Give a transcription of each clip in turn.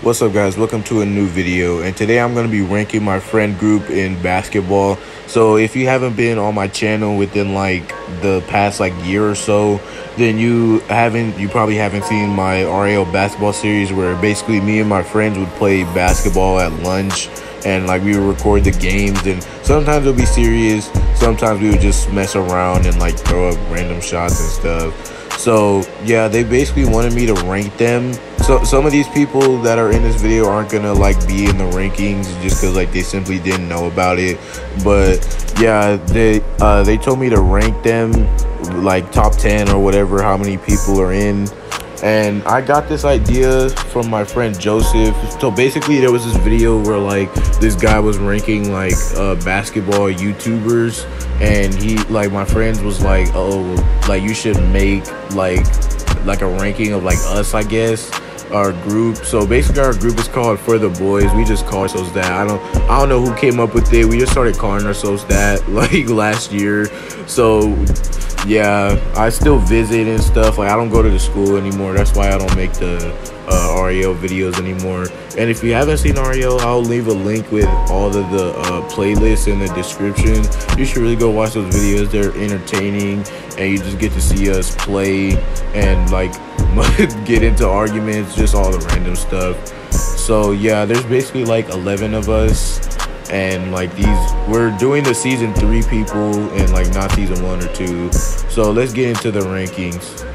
What's up, guys? Welcome to a new video, and today I'm going to be ranking my friend group in basketball. So if you haven't been on my channel within like the past year or so, then you probably haven't seen my IRL Basketball series, where basically me and my friends would play basketball at lunch, and we would record the games, and sometimes it'll be serious, sometimes we would just mess around and throw up random shots and stuff. So yeah, they basically wanted me to rank them. So some of these people that are in this video aren't gonna be in the rankings just because they simply didn't know about it. But yeah, they told me to rank them top 10 or whatever, how many people are in. And I got this idea from my friend Joseph. So basically there was this video where this guy was ranking basketball YouTubers, and he my friends was you should make a ranking of us, I guess, our group. So basically our group is called For the Boys. We just call ourselves that. I don't know who came up with it. We just started calling ourselves that last year. So yeah, I still visit and stuff. I don't go to the school anymore. That's why I don't make the REO videos anymore. And if you haven't seen REO, I'll leave a link with all of the playlists in the description. You should really go watch those videos. They're entertaining, and you just get to see us play and get into arguments, just all the random stuff. So yeah, there's basically 11 of us, and we're doing the season 3 people and not season 1 or 2. So let's get into the rankings.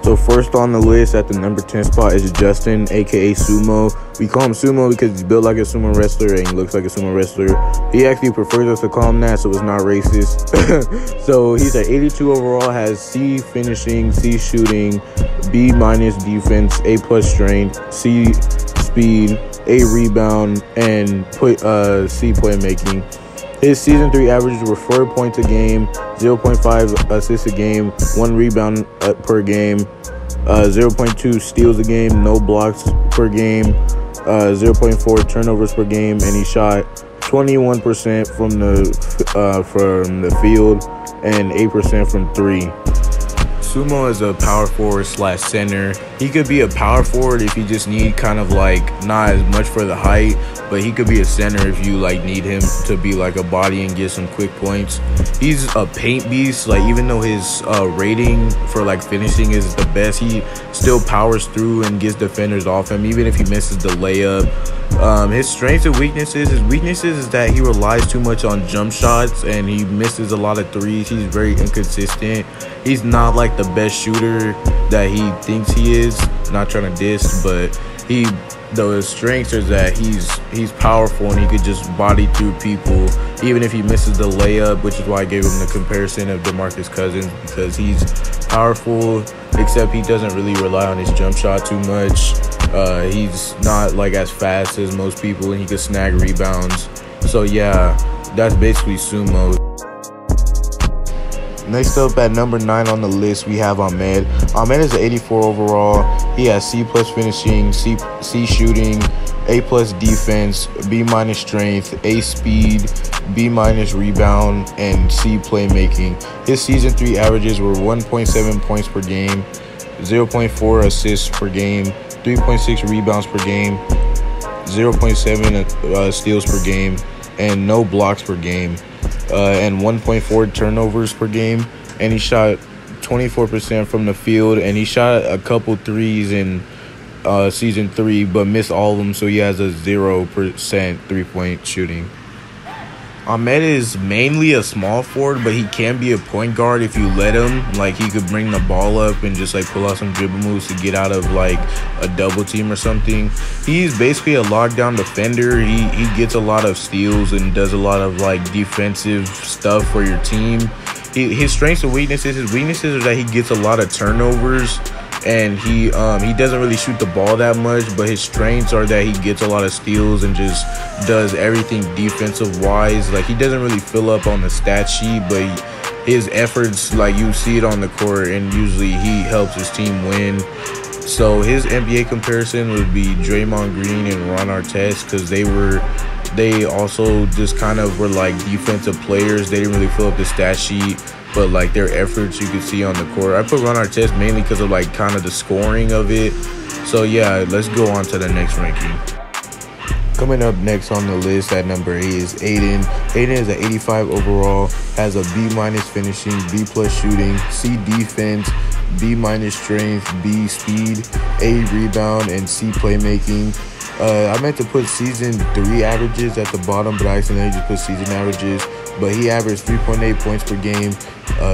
So first on the list at the number 10 spot is Justin, aka Sumo. We call him Sumo because he's built like a sumo wrestler and he looks like a sumo wrestler. He actually prefers us to call him that, so it's not racist. So he's at 82 overall, has C finishing, C shooting, B- defense, A+ strength, C speed, A rebound, and C playmaking. His season 3 averages were 4 points a game, 0.5 assists a game, 1 rebound per game, 0.2 steals a game, no blocks per game, 0.4 turnovers per game, and he shot 21% from the field and 8% from 3. Sumo is a power forward / center. He could be a power forward if you just need not as much for the height, but he could be a center if you need him to be a body and get some quick points. He's a paint beast. Even though his rating for finishing is the best, he still powers through and gets defenders off him even if he misses the layup. His strengths and weaknesses. His weaknesses is that he relies too much on jump shots and he misses a lot of threes. He's very inconsistent. He's not the best shooter that he thinks he is. Not trying to diss, but the strengths are that he's powerful and he could just body through people even if he misses the layup, which is why I gave him the comparison of DeMarcus Cousins, because he's powerful, except he doesn't really rely on his jump shot too much. He's not as fast as most people, and he could snag rebounds. So yeah, that's basically Sumo. Next up at number 9 on the list, we have Ahmed. Ahmed is an 84 overall. He has C+ finishing, C shooting, A+ defense, B- strength, A speed, B- rebound, and C playmaking. His season 3 averages were 1.7 points per game, 0.4 assists per game, 3.6 rebounds per game, 0.7 steals per game, and no blocks per game. And 1.4 turnovers per game, and he shot 24% from the field, and he shot a couple threes in season 3 but missed all of them, so he has a 0% 3-point shooting. Ahmed is mainly a small forward, but he can be a point guard if you let him. He could bring the ball up and just pull out some dribble moves to get out of a double team or something. He's basically a lockdown defender. He gets a lot of steals and does a lot of defensive stuff for your team. His strengths and weaknesses. His weaknesses are that he gets a lot of turnovers, and he doesn't really shoot the ball that much, but his strengths are that he gets a lot of steals and just does everything defensive wise. He doesn't really fill up on the stat sheet, but his efforts, you see it on the court, and usually he helps his team win. So his NBA comparison would be Draymond Green and Ron Artest, because they also just were defensive players. They didn't really fill up the stat sheet, but like their efforts you could see on the court. I put Ron Artest mainly because of like kind of the scoring of it, So yeah, let's go on to the next ranking. Coming up next on the list at number 8 is Ayden. Ayden is an 85 overall, has a B- finishing, B+ shooting, C defense, B- strength, B speed, A rebound, and C playmaking. I meant to put season 3 averages at the bottom, but I accidentally just put season averages. But he averaged 3.8 points per game,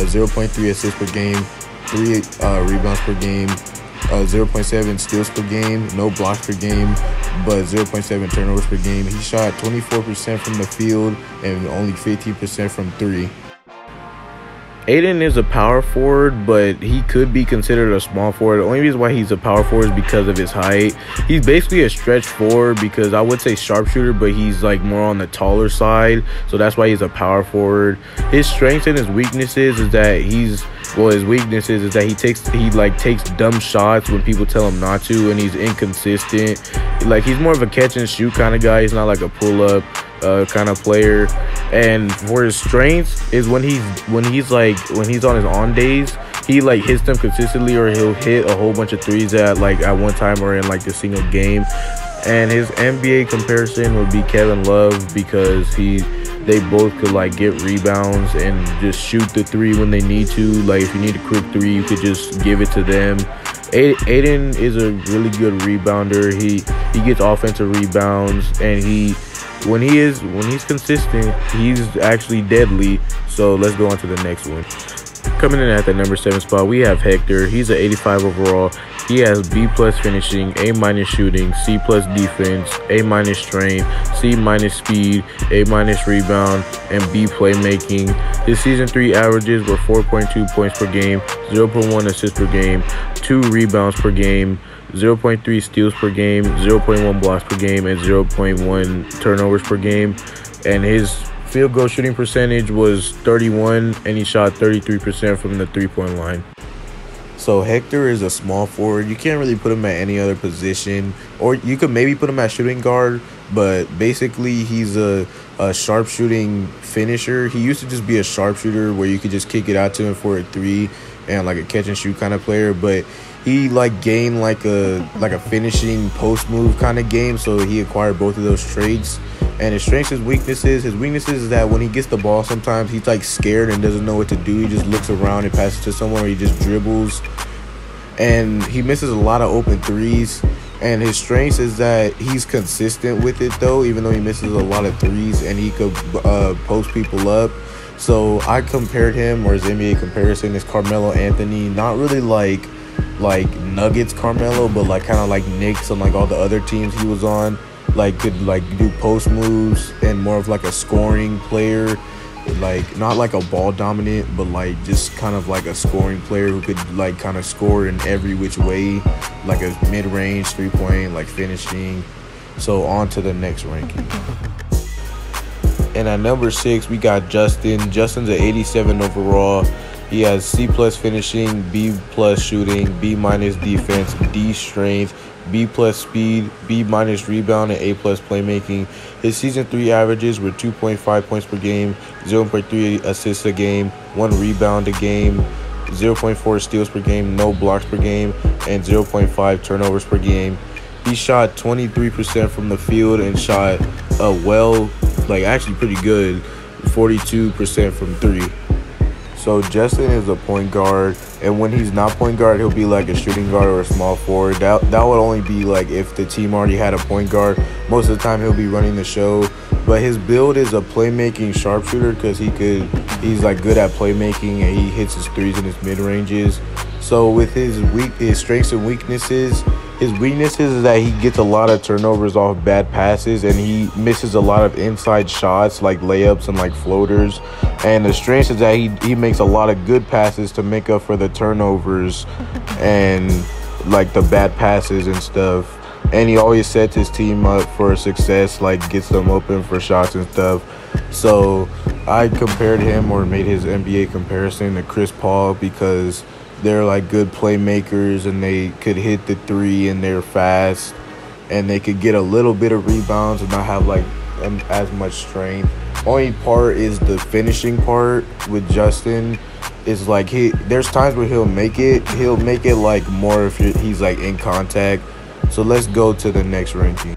0.3 assists per game, 3 rebounds per game, 0.7 steals per game, no blocks per game, but 0.7 turnovers per game. He shot 24% from the field and only 15% from 3. Ayden is a power forward, but he could be considered a small forward. The only reason why he's a power forward is because of his height. He's basically a stretch forward because I would say sharpshooter, but he's like more on the taller side. So that's why he's a power forward. His strengths and his weaknesses is that his weaknesses is that he takes dumb shots when people tell him not to, and he's inconsistent. Like, he's more of a catch and shoot kind of guy. He's not like a pull up kind of player. And for his strengths is when he's on his on days, he like hits them consistently, or he'll hit a whole bunch of threes at one time or in like a single game. And his NBA comparison would be Kevin Love, because they both could like get rebounds and just shoot the three when they need to. Like, if you need a quick three, you could just give it to them. Ayden is a really good rebounder. He gets offensive rebounds, and when he's consistent, he's actually deadly. So let's go on to the next one. Coming in at the number 7 spot, we have Hector. He's an 85 overall. He has B+ finishing, A- shooting, C+ defense, A- strength, C- speed, A- rebound, and B playmaking. His season 3 averages were 4.2 points per game, 0.1 assists per game, 2 rebounds per game, 0.3 steals per game, 0.1 blocks per game, and 0.1 turnovers per game. And his field goal shooting percentage was 31, and he shot 33% from the three-point line. So Hector is a small forward. You can't really put him at any other position, or you could maybe put him at shooting guard, but basically he's a sharpshooting finisher. He used to just be a sharpshooter where you could just kick it out to him for a 3 and like a catch and shoot kind of player, but he like gained like a finishing post move kind of game, so he acquired both of those traits. And his strengths and weaknesses. His weaknesses is that when he gets the ball, sometimes he's like scared and doesn't know what to do. He just looks around and passes to someone, or he just dribbles. And he misses a lot of open threes. And his strengths is that he's consistent with it though, even though he misses a lot of threes, and he could post people up. So I compared him, or his NBA comparison is Carmelo Anthony. Not really like Nuggets Carmelo, but like kind of like Knicks and like all the other teams he was on. Like, could like do post moves and more of like a scoring player, like not like a ball dominant, but like just kind of like a scoring player who could like kind of score in every which way, like a mid-range 3-point, like finishing. So on to the next ranking. And at number 6, we got Justin. Justin's an 87 overall. He has C+ finishing, B+ shooting, B- defense, D strength, B+ speed, B- rebound, and A+ playmaking. His season 3 averages were 2.5 points per game, 0.3 assists a game, 1 rebound a game, 0.4 steals per game, no blocks per game, and 0.5 turnovers per game. He shot 23% from the field and shot actually pretty good, 42% from 3. So Justin is a point guard, and when he's not point guard, he'll be like a shooting guard or a small forward. That would only be like if the team already had a point guard. Most of the time he'll be running the show. But his build is a playmaking sharpshooter, because he's like good at playmaking, and he hits his threes in his mid ranges. So with his strengths and weaknesses, his weaknesses is that he gets a lot of turnovers off bad passes, and he misses a lot of inside shots like layups and like floaters. And the strengths is that he makes a lot of good passes to make up for the turnovers and like the bad passes and stuff. And he always sets his team up for success, like gets them open for shots and stuff. So I compared him, or made his NBA comparison, to Chris Paul, because they're like good playmakers, and they could hit the 3, and they're fast, and they could get a little bit of rebounds and not have like as much strength. Only part is the finishing part with Justin. It's like there's times where he'll make it like more if he's like in contact. So let's go to the next ranking.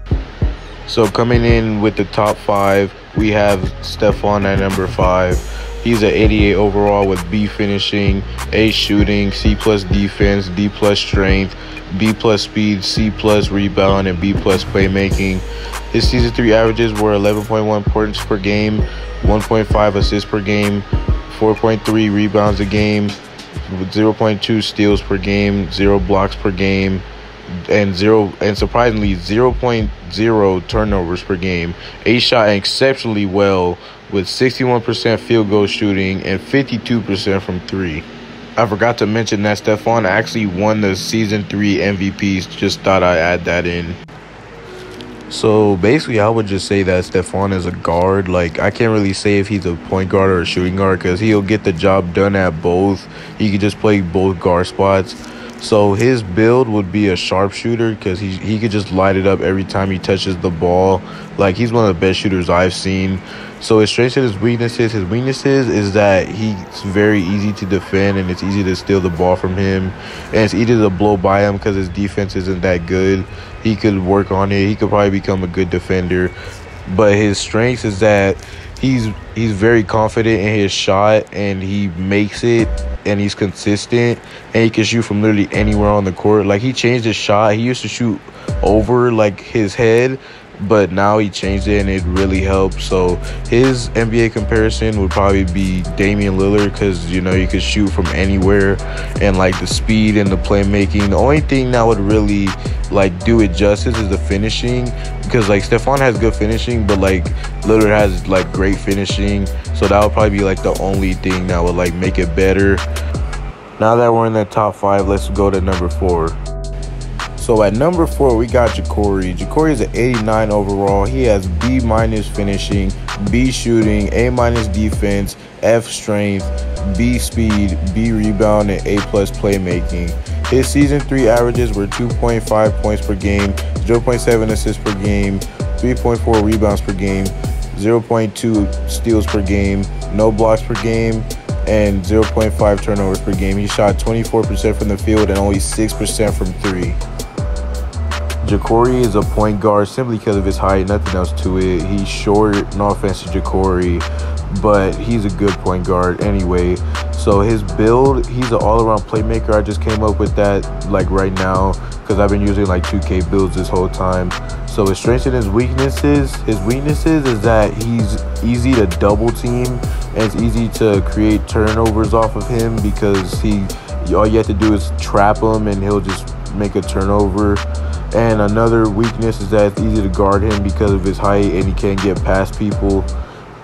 So coming in with the top 5, we have Stephon at number 5. He's an 88 overall with B finishing, A shooting, C plus defense, D plus strength, B plus speed, C plus rebound, and B plus playmaking. His season 3 averages were 11.1 points per game, 1.5 assists per game, 4.3 rebounds a game, 0.2 steals per game, 0 blocks per game, and surprisingly 0.0 turnovers per game. He shot exceptionally well with 61% field goal shooting and 52% from 3. I forgot to mention that Stephon actually won the season 3 MVPs. Just thought I'd add that in. So basically, I would just say that Stephon is a guard. Like, I can't really say if he's a point guard or a shooting guard because he'll get the job done at both. He could just play both guard spots. So his build would be a sharpshooter because he could just light it up every time he touches the ball. Like, he's one of the best shooters I've seen. So his strengths and his weaknesses is that he's very easy to defend and it's easy to steal the ball from him. And it's easy to blow by him because his defense isn't that good. He could work on it. He could probably become a good defender. But his strengths is that he's very confident in his shot and he makes it and he's consistent and he can shoot from literally anywhere on the court. Like, he changed his shot. He used to shoot over like his head, but now he changed it and it really helps. So his NBA comparison would probably be Damian Lillard because, you know, you could shoot from anywhere and like the speed and the playmaking. The only thing that would really like do it justice is the finishing because like Stephon has good finishing, but like Lillard has like great finishing. So that would probably be like the only thing that would like make it better. Now that we're in the top 5, let's go to number 4. So at number 4, we got Jakorey. Jakorey is an 89 overall. He has B- finishing, B shooting, A- defense, F strength, B speed, B rebound, and A+ playmaking. His season 3 averages were 2.5 points per game, 0.7 assists per game, 3.4 rebounds per game, 0.2 steals per game, no blocks per game, and 0.5 turnovers per game. He shot 24% from the field and only 6% from 3. Jakorey is a point guard simply because of his height, nothing else to it. He's short, no offense to Jakorey, but he's a good point guard anyway. So his build, he's an all-around playmaker. I just came up with that like right now because I've been using like 2K builds this whole time. So his strengths and his weaknesses is that he's easy to double team and it's easy to create turnovers off of him because all you have to do is trap him and he'll just make a turnover. And another weakness is that it's easy to guard him because of his height and he can't get past people.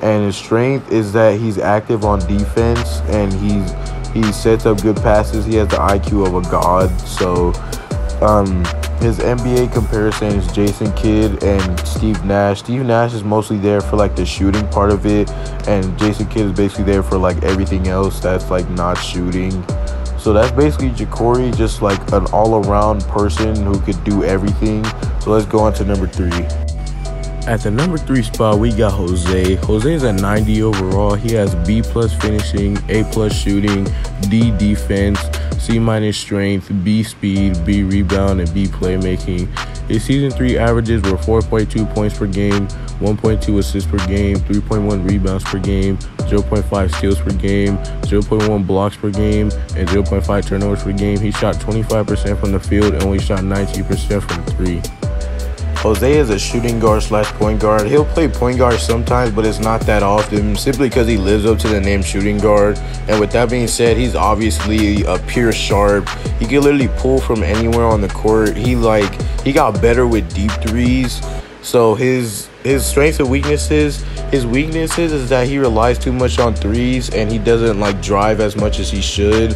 And his strength is that he's active on defense and he sets up good passes. He has the IQ of a god. So his NBA comparison is Jason Kidd and Steve Nash. Steve Nash is mostly there for like the shooting part of it, and Jason Kidd is basically there for like everything else that's like not shooting. So that's basically Jakorey, just like an all-around person who could do everything. So let's go on to number 3. At the number 3 spot, we got Jose. Jose is at 90 overall. He has B+ finishing, A+ shooting, D defense, C- strength, B speed, B rebound, and B playmaking. His season 3 averages were 4.2 points per game, 1.2 assists per game, 3.1 rebounds per game, 0.5 steals per game, 0.1 blocks per game, and 0.5 turnovers per game. He shot 25% from the field and only shot 19% from 3. Jose is a shooting guard / point guard. He'll play point guard sometimes, but it's not that often, simply because he lives up to the name shooting guard. And with that being said, he's obviously a pure sharp. He can literally pull from anywhere on the court. He got better with deep threes. So his strengths and weaknesses, his weaknesses is that he relies too much on threes and he doesn't like drive as much as he should.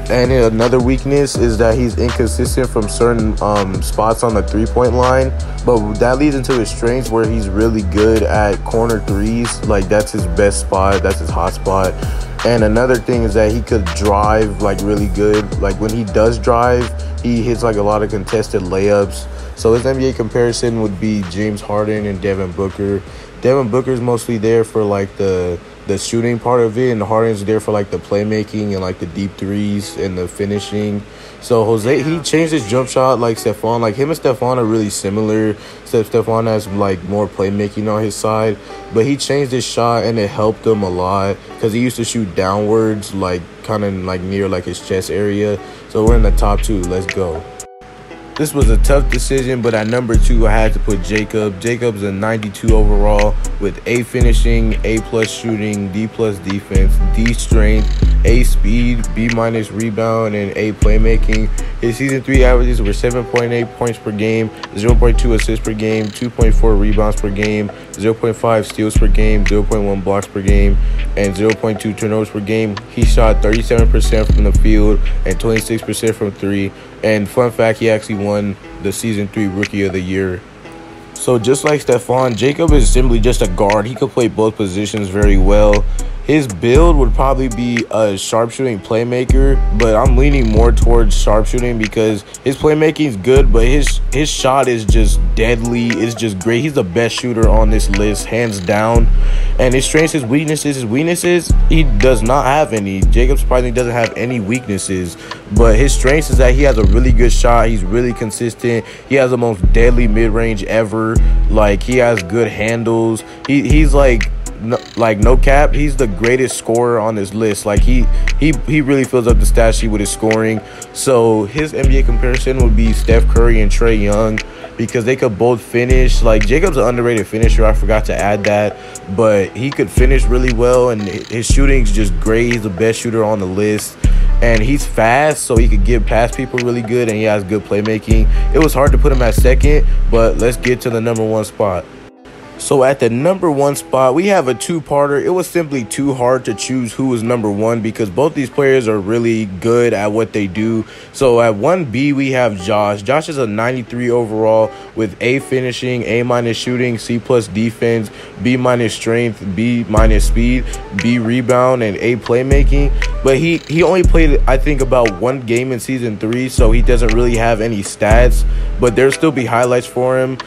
And another weakness is that he's inconsistent from certain spots on the three-point line. But that leads into his strengths where he's really good at corner threes. Like, that's his best spot. That's his hot spot. And another thing is that he could drive, like, really good. Like, when he does drive, he hits, like, a lot of contested layups. So his NBA comparison would be James Harden and Devin Booker. Devin Booker's mostly there for, like, the the shooting part of it, and Harden's there for like the playmaking and like the deep threes and the finishing. So Jose, he changed his jump shot like Stephon. Like him and Stephon are really similar, except Stephon has like more playmaking on his side. But he changed his shot and it helped him a lot because he used to shoot downwards, like kind of like near like his chest area. So we're in the top 2. Let's go. This was a tough decision, but at number 2, I had to put Jacob. Jacob's a 92 overall with A finishing, A+ shooting, D+ defense, D strength, A speed, B- rebound, and A playmaking. His season 3 averages were 7.8 points per game, 0.2 assists per game, 2.4 rebounds per game, 0.5 steals per game, 0.1 blocks per game, and 0.2 turnovers per game. He shot 37% from the field and 26% from 3. And fun fact, he actually won the season 3 Rookie of the Year. So just like Stephon, Jacob is simply just a guard. He could play both positions very well. His build would probably be a sharpshooting playmaker, but I'm leaning more towards sharpshooting because his playmaking is good, but his shot is just deadly. It's just great. He's the best shooter on this list, hands down. And his strengths, his weaknesses, he does not have any. Jacob surprisingly doesn't have any weaknesses, but his strengths is that he has a really good shot. He's really consistent. He has the most deadly mid-range ever. Like, he has good handles. He's like no cap, he's the greatest scorer on this list. Like he really fills up the stat sheet with his scoring. So his NBA comparison would be Steph Curry and Trae Young because they could both finish. Like Jacob's an underrated finisher, I forgot to add that, but he could finish really well and his shooting's just great. He's the best shooter on the list. And he's fast, so he could get past people really good, and he has good playmaking. It was hard to put him at second, but let's get to the number 1 spot. So at the number 1 spot, we have a 2-parter. It was simply too hard to choose who was number 1 because both these players are really good at what they do. So at 1B, we have Josh. Josh is a 93 overall with A finishing, A- shooting, C+ defense, B- strength, B- speed, B rebound, and A playmaking. But he only played, I think, about 1 game in season 3, so he doesn't really have any stats. But there'll still be highlights for him.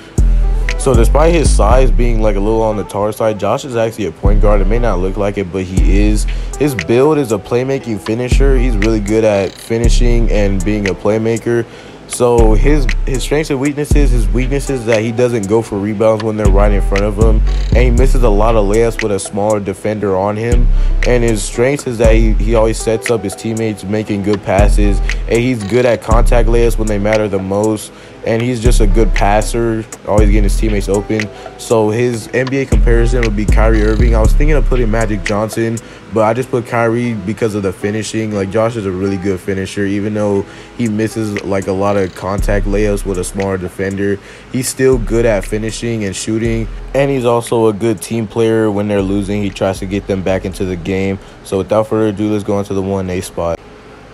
So despite his size being like a little on the taller side, Josh is actually a point guard. It may not look like it, but he is. His build is a playmaking finisher. He's really good at finishing and being a playmaker. So his strengths and weaknesses, his weaknesses that he doesn't go for rebounds when they're right in front of him, and he misses a lot of layups with a smaller defender on him. And his strengths is that he always sets up his teammates making good passes, and he's good at contact layups when they matter the most. And he's just a good passer, always getting his teammates open. So his NBA comparison would be Kyrie Irving. I was thinking of putting Magic Johnson, but I just put Kyrie because of the finishing. Like, Josh is a really good finisher. Even though he misses, like, a lot of contact layups with a smaller defender, he's still good at finishing and shooting. And he's also a good team player. When they're losing, he tries to get them back into the game. So without further ado, let's go into the 1A spot.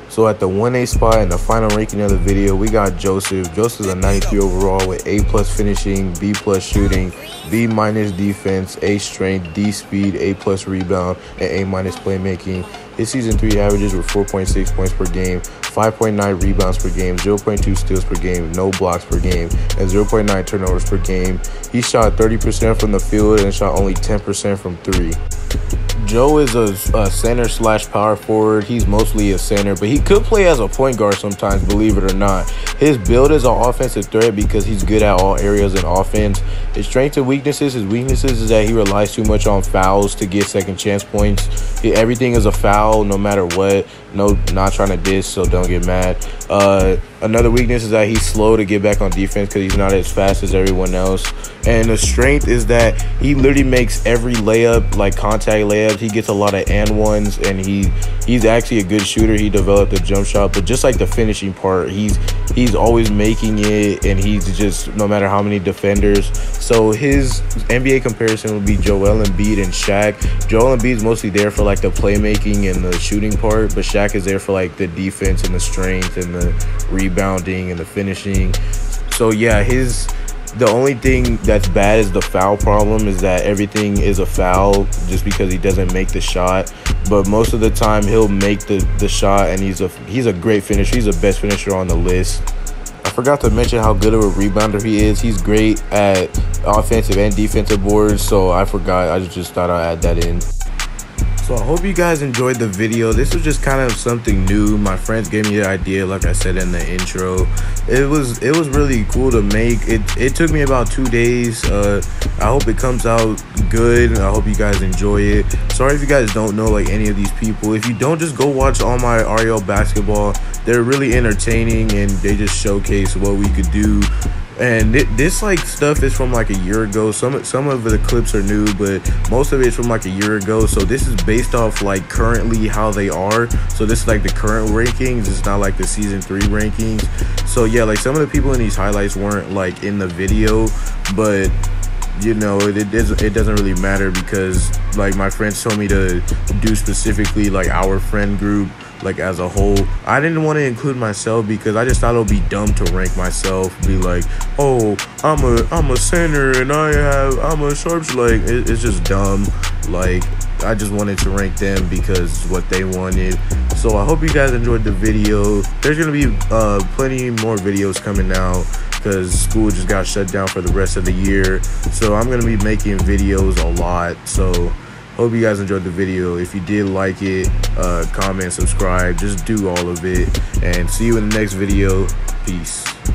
So at the 1A spot in the final ranking of the video, we got Joseph. Joseph's a 93 overall with A+ finishing, B+ shooting, B- defense, A strength, D speed, A+ rebound, and A- playmaking. His season 3 averages were 4.6 points per game, 5.9 rebounds per game, 0.2 steals per game, no blocks per game, and 0.9 turnovers per game. He shot 30% from the field and shot only 10% from 3. Joe is a center/power forward. He's mostly a center, but he could play as a point guard sometimes, believe it or not. His build is an offensive threat because he's good at all areas in offense. His strengths and weaknesses, is that he relies too much on fouls to get second chance points. Everything is a foul no matter what. No, not trying to diss, so don't get mad. Another weakness is that he's slow to get back on defense because he's not as fast as everyone else. And the strength is that he literally makes every layup, like contact layups. He gets a lot of and ones, and he's actually a good shooter. He developed a jump shot, but just like the finishing part, he's always making it, and he's just, no matter how many defenders. So his NBA comparison would be Joel Embiid and Shaq. Joel Embiid is mostly there for like the playmaking and the shooting part, but Shaq is there for like the defense and the strength and the rebounding and the finishing. So yeah, the only thing that's bad is the foul problem, is that everything is a foul just because he doesn't make the shot. But most of the time he'll make the shot, and he's a great finisher. He's the best finisher on the list. I forgot to mention how good of a rebounder he is. He's great at offensive and defensive boards, so I forgot. I just thought I'd add that in. So I hope you guys enjoyed the video. This was just kind of something new. My friends gave me the idea, like I said in the intro. It was really cool to make. It took me about 2 days. I hope it comes out good. I hope you guys enjoy it. Sorry if you guys don't know like any of these people. If you don't, just go watch all my IRL Basketball. They're really entertaining and they just showcase what we could do. And this like stuff is from like a year ago. Some of the clips are new, but most of it's from like a year ago. So this is based off like currently how they are. So this is like the current rankings. It's not like the season 3 rankings. So yeah, like some of the people in these highlights weren't like in the video, but you know, it doesn't really matter because like my friends told me to do specifically like our friend group, like as a whole. I didn't want to include myself because I just thought it would be dumb to rank myself, be like, oh, I'm a center and I'm a sharps. Like it's just dumb. Like I just wanted to rank them because it's what they wanted. So I hope you guys enjoyed the video. There's gonna be plenty more videos coming out because school just got shut down for the rest of the year. So I'm gonna be making videos a lot. So hope you guys enjoyed the video. If you did like it, comment, subscribe, just do all of it, and see you in the next video. Peace.